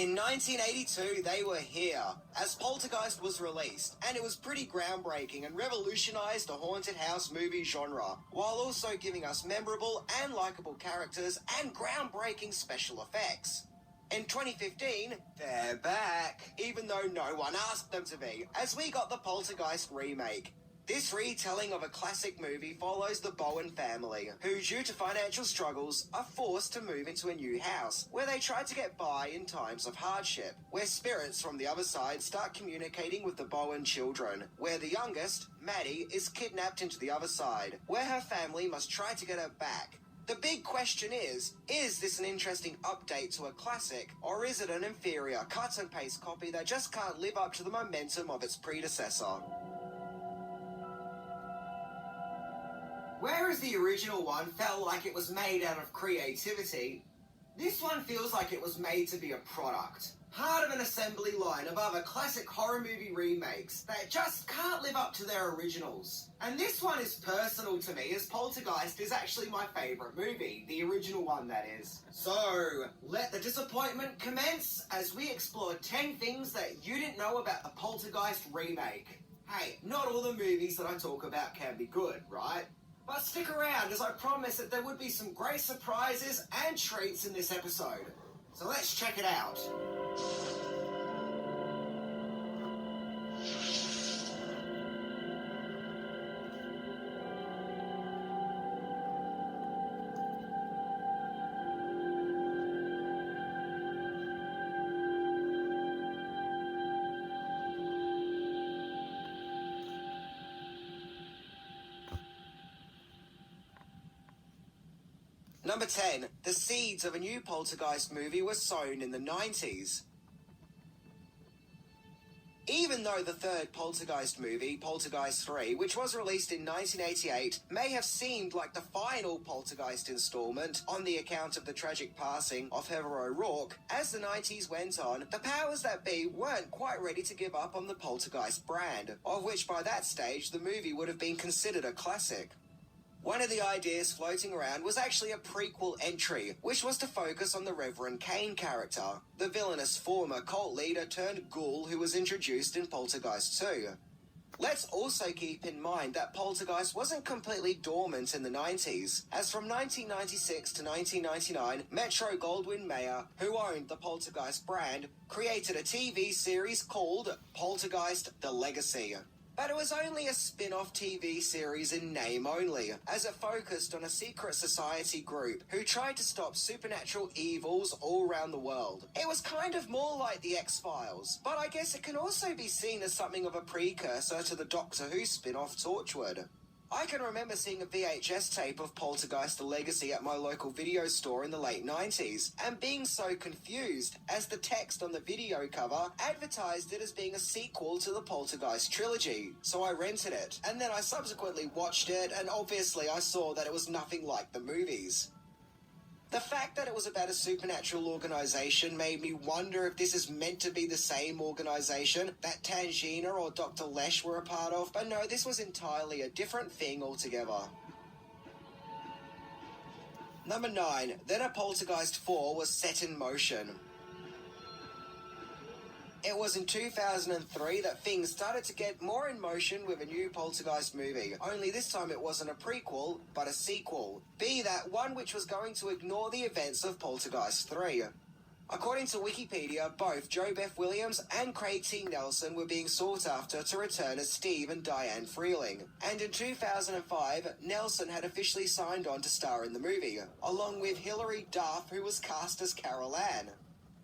In 1982, they were here, as Poltergeist was released, and it was pretty groundbreaking and revolutionized the haunted house movie genre, while also giving us memorable and likable characters and groundbreaking special effects. In 2015, they're back, even though no one asked them to be, as we got the Poltergeist remake. This retelling of a classic movie follows the Bowen family, who, due to financial struggles, are forced to move into a new house, where they try to get by in times of hardship, where spirits from the other side start communicating with the Bowen children, where the youngest, Maddie, is kidnapped into the other side, where her family must try to get her back. The big question is this an interesting update to a classic, or is it an inferior cut-and-paste copy that just can't live up to the momentum of its predecessor? Whereas the original one felt like it was made out of creativity, this one feels like it was made to be a product. Part of an assembly line of other classic horror movie remakes that just can't live up to their originals. And this one is personal to me, as Poltergeist is actually my favourite movie, the original one that is. So, let the disappointment commence as we explore 10 things that you didn't know about the Poltergeist remake. Hey, not all the movies that I talk about can be good, right? But stick around, as I promised that there would be some great surprises and treats in this episode. So let's check it out. Number 10. The seeds of a new Poltergeist movie were sown in the 90s. Even though the third Poltergeist movie, Poltergeist 3, which was released in 1988, may have seemed like the final Poltergeist installment on the account of the tragic passing of Heather O'Rourke, as the 90s went on, the powers that be weren't quite ready to give up on the Poltergeist brand, of which by that stage the movie would have been considered a classic. One of the ideas floating around was actually a prequel entry, which was to focus on the Reverend Kane character, the villainous former cult leader turned ghoul who was introduced in Poltergeist 2. Let's also keep in mind that Poltergeist wasn't completely dormant in the 90s, as from 1996 to 1999, Metro-Goldwyn-Mayer, who owned the Poltergeist brand, created a TV series called Poltergeist: The Legacy. But it was only a spin-off TV series in name only, as it focused on a secret society group who tried to stop supernatural evils all around the world. It was kind of more like the X-Files, but I guess it can also be seen as something of a precursor to the Doctor Who spin-off Torchwood. I can remember seeing a VHS tape of Poltergeist: The Legacy at my local video store in the late 90s, and being so confused as the text on the video cover advertised it as being a sequel to the Poltergeist trilogy. So I rented it, and then I subsequently watched it, and obviously I saw that it was nothing like the movies. The fact that it was about a supernatural organisation made me wonder if this is meant to be the same organisation that Tangina or Dr. Lesh were a part of, but no, this was entirely a different thing altogether. Number 9. Then a Poltergeist 4 was set in motion. It was in 2003 that things started to get more in motion with a new Poltergeist movie, only this time it wasn't a prequel, but a sequel. Be that one which was going to ignore the events of Poltergeist 3. According to Wikipedia, both Jo Beth Williams and Craig T. Nelson were being sought after to return as Steve and Diane Freeling, and in 2005, Nelson had officially signed on to star in the movie, along with Hilary Duff, who was cast as Carol Ann.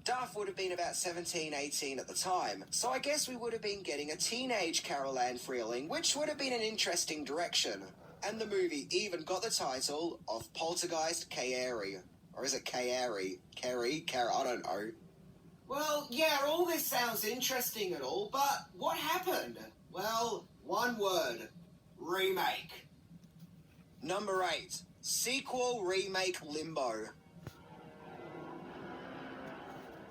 Duff would have been about 17, 18 at the time, so I guess we would have been getting a teenage Carol Ann Freeling, which would have been an interesting direction. And the movie even got the title of Poltergeist Carrie. Or is it Carrie? Carrie? I don't know. Well, yeah, all this sounds interesting and all, but what happened? Well, one word. Remake. Number 8. Sequel remake limbo.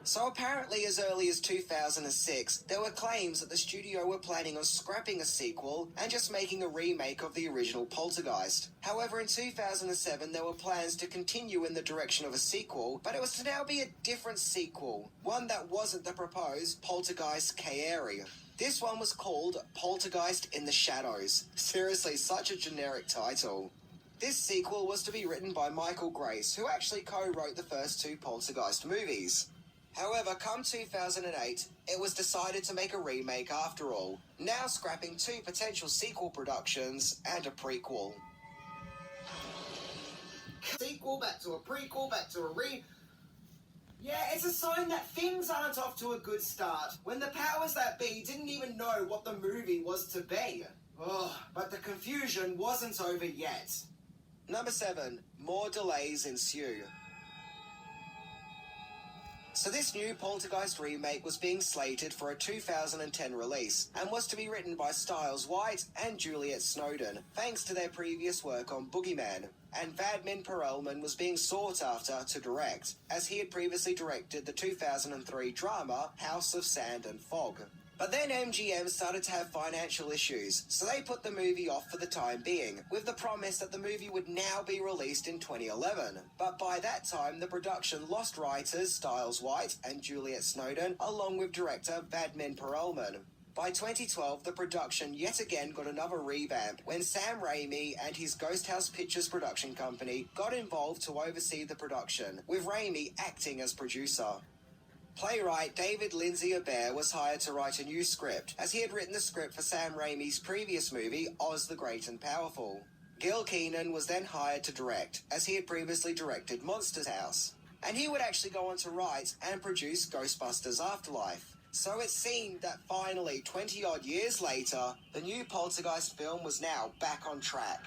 So apparently as early as 2006, there were claims that the studio were planning on scrapping a sequel and just making a remake of the original Poltergeist. However, in 2007, there were plans to continue in the direction of a sequel, but it was to now be a different sequel, one that wasn't the proposed Poltergeist K-Area. This one was called Poltergeist in the Shadows. Seriously, such a generic title. This sequel was to be written by Michael Grace, who actually co-wrote the first two Poltergeist movies. However, come 2008, it was decided to make a remake after all, now scrapping two potential sequel productions and a prequel. Sequel, back to a prequel, back to a Yeah, it's a sign that things aren't off to a good start, when the powers that be didn't even know what the movie was to be. But the confusion wasn't over yet. Number 7. More delays ensue. So this new Poltergeist remake was being slated for a 2010 release and was to be written by Styles White and Juliet Snowden, thanks to their previous work on Boogeyman. And Vadmin Perelman was being sought after to direct, as he had previously directed the 2003 drama House of Sand and Fog. But then MGM started to have financial issues, so they put the movie off for the time being, with the promise that the movie would now be released in 2011. But by that time, the production lost writers Styles White and Juliet Snowden, along with director Vadmin Perelman. By 2012, the production yet again got another revamp when Sam Raimi and his Ghost House Pictures production company got involved to oversee the production, with Raimi acting as producer. Playwright David Lindsay Abaire was hired to write a new script, as he had written the script for Sam Raimi's previous movie, Oz the Great and Powerful. Gil Keenan was then hired to direct, as he had previously directed Monsters House. And he would actually go on to write and produce Ghostbusters Afterlife. So it seemed that finally, 20-odd years later, the new Poltergeist film was now back on track.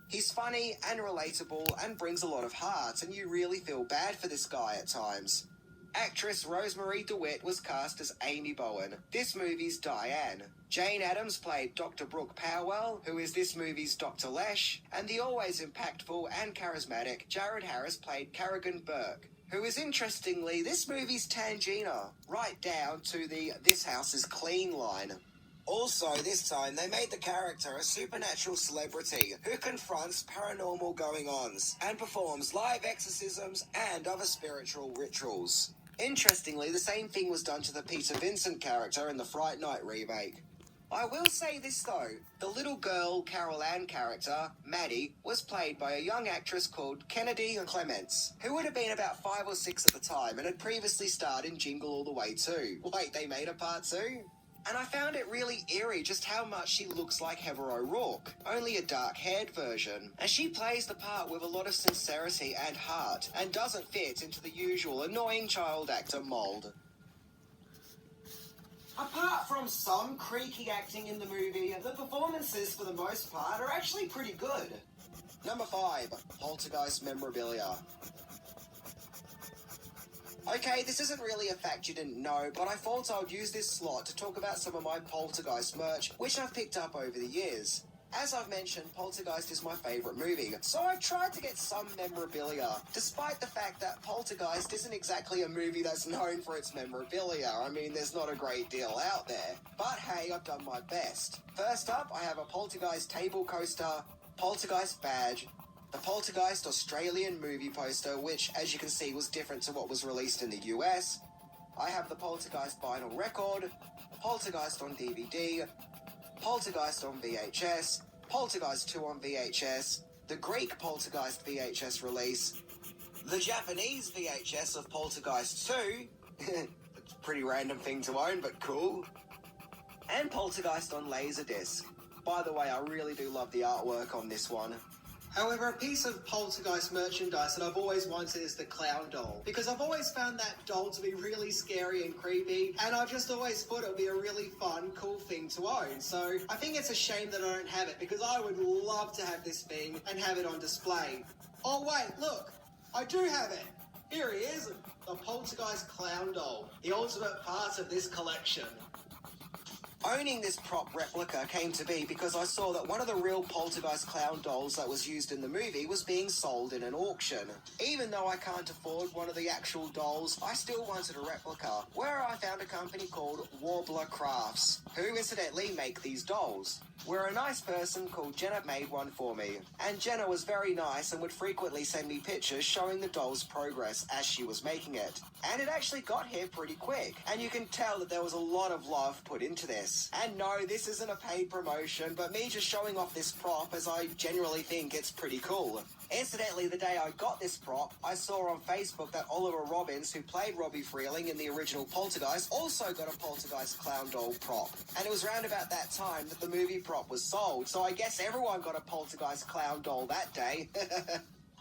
He's funny and relatable and brings a lot of heart, and you really feel bad for this guy at times. Actress Rosemary DeWitt was cast as Amy Bowen, this movie's Diane. Jane Addams played Dr. Brooke Powell, who is this movie's Dr. Lesh, and the always impactful and charismatic Jared Harris played Carrigan Burke, who is interestingly this movie's Tangina, right down to the "this house is clean" line. Also, this time, they made the character a supernatural celebrity who confronts paranormal going-ons and performs live exorcisms and other spiritual rituals. Interestingly, the same thing was done to the Peter Vincent character in the Fright Night remake. I will say this though, the little girl Carol Ann character, Maddie, was played by a young actress called Kennedy Clements, who would have been about 5 or 6 at the time and had previously starred in Jingle All the Way 2. Wait, they made a part 2? And I found it really eerie just how much she looks like Heather O'Rourke, only a dark-haired version. And she plays the part with a lot of sincerity and heart, and doesn't fit into the usual annoying child actor mould. Apart from some creaky acting in the movie, the performances for the most part are actually pretty good. Number 5. Poltergeist memorabilia. Okay, this isn't really a fact you didn't know, but I thought I would use this slot to talk about some of my Poltergeist merch, which I've picked up over the years. As I've mentioned, Poltergeist is my favourite movie, so I've tried to get some memorabilia, despite the fact that Poltergeist isn't exactly a movie that's known for its memorabilia. I mean, there's not a great deal out there. But hey, I've done my best. First up, I have a Poltergeist table coaster, Poltergeist badge, the Poltergeist Australian movie poster, which, as you can see, was different to what was released in the US. I have the Poltergeist vinyl record, Poltergeist on DVD, Poltergeist on VHS, Poltergeist 2 on VHS, the Greek Poltergeist VHS release, the Japanese VHS of Poltergeist 2, it's a pretty random thing to own, but cool, and Poltergeist on Laserdisc. By the way, I really do love the artwork on this one. However, a piece of Poltergeist merchandise that I've always wanted is the clown doll, because I've always found that doll to be really scary and creepy, and I've just always thought it would be a really fun, cool thing to own. So I think it's a shame that I don't have it, because I would love to have this thing and have it on display. Oh wait, look, I do have it. Here he is, the Poltergeist clown doll, the ultimate part of this collection. Owning this prop replica came to be because I saw that one of the real Poltergeist clown dolls that was used in the movie was being sold in an auction. Even though I can't afford one of the actual dolls, I still wanted a replica, where I found a company called Warbler Crafts, who incidentally make these dolls. Where a nice person called Jenna made one for me, and Jenna was very nice and would frequently send me pictures showing the doll's progress as she was making it. And it actually got here pretty quick, and you can tell that there was a lot of love put into this. And no, this isn't a paid promotion, but me just showing off this prop as I genuinely think it's pretty cool. Incidentally, the day I got this prop, I saw on Facebook that Oliver Robbins, who played Robbie Freeling in the original Poltergeist, also got a Poltergeist clown doll prop. And it was round about that time that the movie prop was sold, so I guess everyone got a Poltergeist clown doll that day.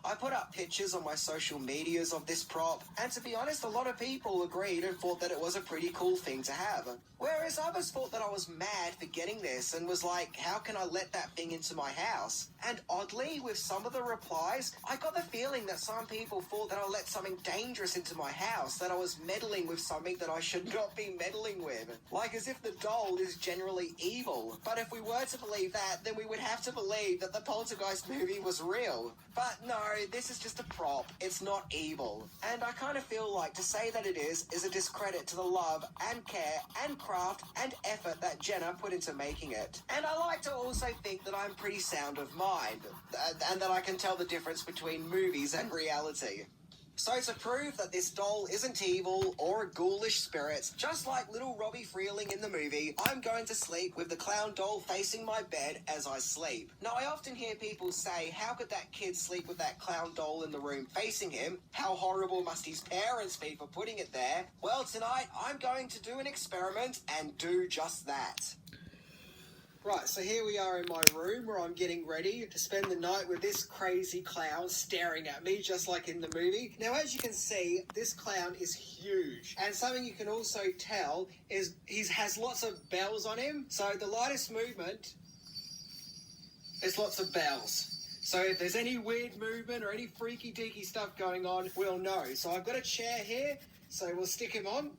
I put up pictures on my social medias of this prop, and to be honest, a lot of people agreed and thought that it was a pretty cool thing to have. Whereas others thought that I was mad for getting this and was like, how can I let that thing into my house? And oddly, with some of the replies, I got the feeling that some people thought that I let something dangerous into my house, that I was meddling with something that I should not be meddling with. Like as if the doll is generally evil. But if we were to believe that, then we would have to believe that the Poltergeist movie was real. But no, this is just a prop. It's not evil. And I kind of feel like to say that it is a discredit to the love and care and craft and effort that Jenna put into making it. And I like to also think that I'm pretty sound of mind, and that I can tell the difference between movies and reality. So to prove that this doll isn't evil or a ghoulish spirit, just like little Robbie Freeling in the movie, I'm going to sleep with the clown doll facing my bed as I sleep. Now, I often hear people say, how could that kid sleep with that clown doll in the room facing him? How horrible must his parents be for putting it there? Well, tonight, I'm going to do an experiment and do just that. Right, so here we are in my room where I'm getting ready to spend the night with this crazy clown staring at me just like in the movie. Now, as you can see, this clown is huge. And something you can also tell is he has lots of bells on him. So the lightest movement is lots of bells. So if there's any weird movement or any freaky deaky stuff going on, we'll know. So I've got a chair here, so we'll stick him on.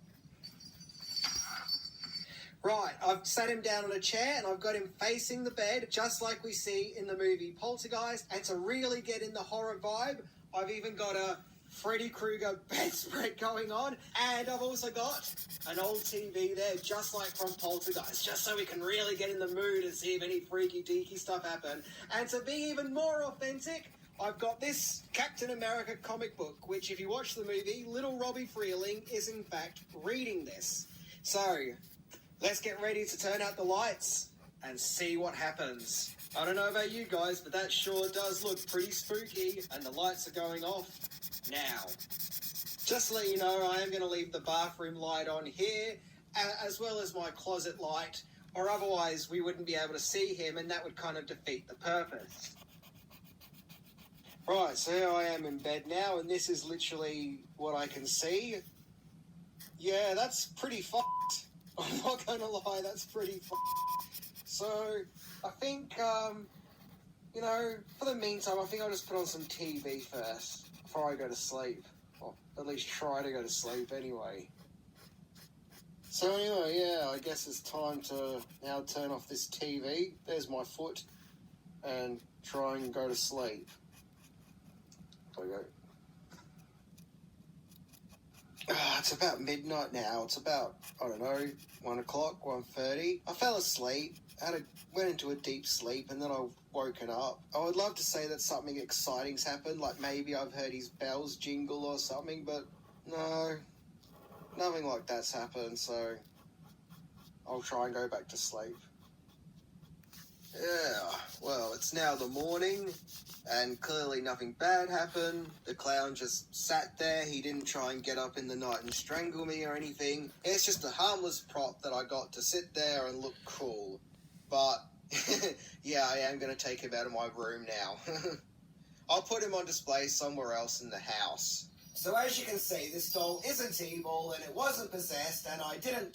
Right, I've sat him down on a chair and I've got him facing the bed, just like we see in the movie Poltergeist. And to really get in the horror vibe, I've even got a Freddy Krueger bedspread going on. And I've also got an old TV there, just like from Poltergeist, just so we can really get in the mood and see if any freaky deaky stuff happen. And to be even more authentic, I've got this Captain America comic book, which if you watch the movie, little Robbie Freeling is in fact reading this. So let's get ready to turn out the lights and see what happens. I don't know about you guys, but that sure does look pretty spooky, and the lights are going off now. Just to let you know, I am going to leave the bathroom light on here, as well as my closet light, or otherwise we wouldn't be able to see him, and that would kind of defeat the purpose. Right, so here I am in bed now, and this is literally what I can see. Yeah, that's pretty fucked. I'm not going to lie, that's pretty So, I think, for the meantime, I think I'll just put on some TV first before I go to sleep. Or at least try to go to sleep anyway. So anyway, yeah, I guess it's time to now turn off this TV. There's my foot. And try and go to sleep. There we go. It's about midnight now. It's about, 1 o'clock, 1:30. I fell asleep, went into a deep sleep, and then I woken up. I would love to say that something exciting's happened, like maybe I've heard his bells jingle or something, but no, nothing like that's happened, so I'll try and go back to sleep. Yeah, well, it's now the morning, and clearly nothing bad happened. The clown just sat there. He didn't try and get up in the night and strangle me or anything. It's just a harmless prop that I got to sit there and look cool. But, yeah, I am going to take him out of my room now. I'll put him on display somewhere else in the house. So as you can see, this doll isn't evil, and it wasn't possessed, and I didn't